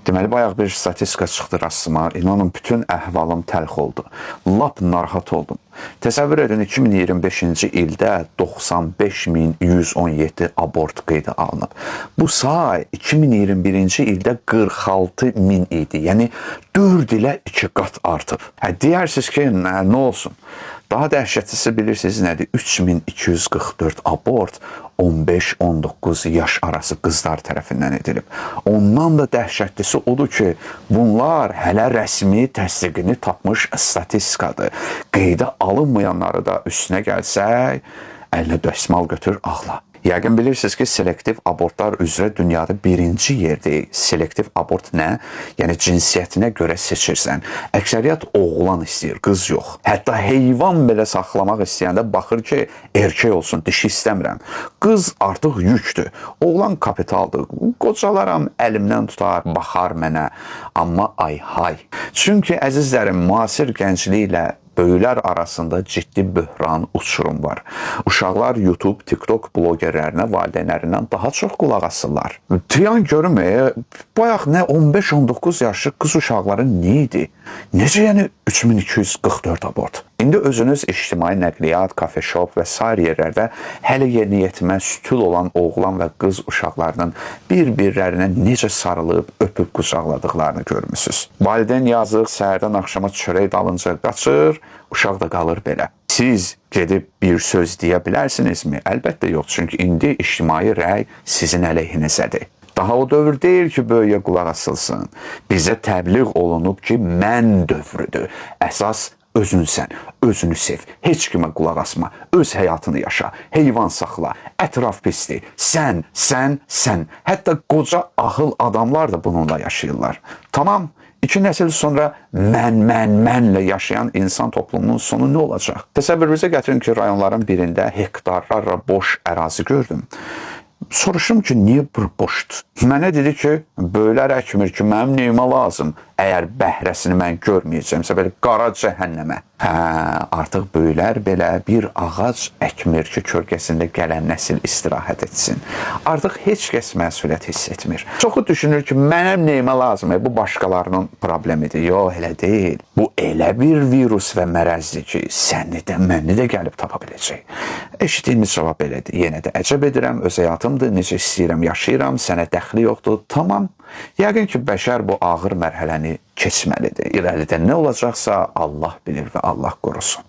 Deməli, bayaq bir statistika çıxdı rastıma. İnanın, bütün əhvalım təlx oldu. Lap narahat oldum. Təsəvvür edin, 2025-ci ildə 95.117 abort qeydə alınıb. Bu say 2021-ci ildə 46.000 idi. Yəni 4 ilə 2 qat artıb. Deyərsiniz ki, nə olsun? Daha dəhşətlisi bilirsiniz nədir? 3244 abort 15-19 yaş arası qızlar tərəfindən edilib. Ondan da dəhşətlisi odur ki, bunlar hələ rəsmi təsdiqini tapmış statistikadır. Qeydə alınmayanları da üstünə gəlsək, əlinə dəsmal götür, ağla. Yəqin bilirsiniz ki, selektiv abortlar üzrə dünyada birinci yerdəyik. Selektiv abort nə? Yəni cinsiyyətinə görə seçirsən. Əksəriyyət oğlan istəyir, qız yox. Hətta heyvan belə saxlamaq istəyəndə baxır ki, erkək olsun, dişi istəmirəm. Qız artıq yükdür. Oğlan kapitaldır. Qocalaram, əlimdən tutar, baxar mənə. Amma ay-hay. Çünki əzizlərim, müasir gəncliklə böyüklər arasında ciddi böhran, uçurum var. Uşaqlar YouTube, TikTok blogerlərinə, valideynlərindən daha çox qulaq asırlar. Tiyan görüm, bayaq nə 15-19 yaşlı qız uşaqları nə idi? Necə yəni 3244 abort? İndi özünüz ictimai nəqliyyat, kafe-shop və sair yerlərdə hələ yeni yetimə sütül olan oğlan və qız uşaqlarının bir-birlərinə necə sarılıb, öpüb qucaqladıqlarını görmüsünüz. Valideyn yazıq səhərdən axşama çörək dalınca qaçır, uşaq da qalır belə. Siz gedib bir söz deyə bilərsinizmi? Əlbəttə yox, çünki indi ictimai rəy sizin əleyhinizədir. Daha o dövr deyil ki, böyüyə qulaq asılsın. Bizə təbliğ olunub ki, mən dövrüdür. Əsas özünsən, özünü sev, heç kimə qulaq asma, öz həyatını yaşa, heyvan saxla, ətraf pisdir, sən. Hətta qoca ahıl adamlar da bununla yaşayırlar. Tamam, 2 nəsil sonra mənlə yaşayan insan toplumunun sonu nə olacaq? Təsəvvürünüzə gətirin ki, rayonların birində hektarlarla boş ərazi gördüm. Soruşum ki, niyə boşdur? Mənə dedi ki, böylər əkmir ki, mənim neyimə lazım? Əgər bəhrəsini mən görməyəcəmsə, belə qara cəhənnəmə. Artıq böylər belə bir ağac əkmir ki, kölgəsində gələn nəsil istirahət etsin. Artıq heç kəs məsuliyyət hiss etmir. Çoxu düşünür ki, mənim neyimə lazım? Bu başqalarının problemidir. Yox, elə deyil. Bu elə bir virus və mərəzdir ki, səni də, məni də gəlib tapa biləcək. Eşitdiyimiz cavab belədir. Yenə də əcəb edirəm, öz həyatımdır, necə istəyirəm, yaşayıram, sənə dəxli yoxdur. Tamam. Yəqin ki, bəşər bu ağır mərhələni keçməlidir. İrəlidə nə olacaqsa Allah bilir və Allah qorusun.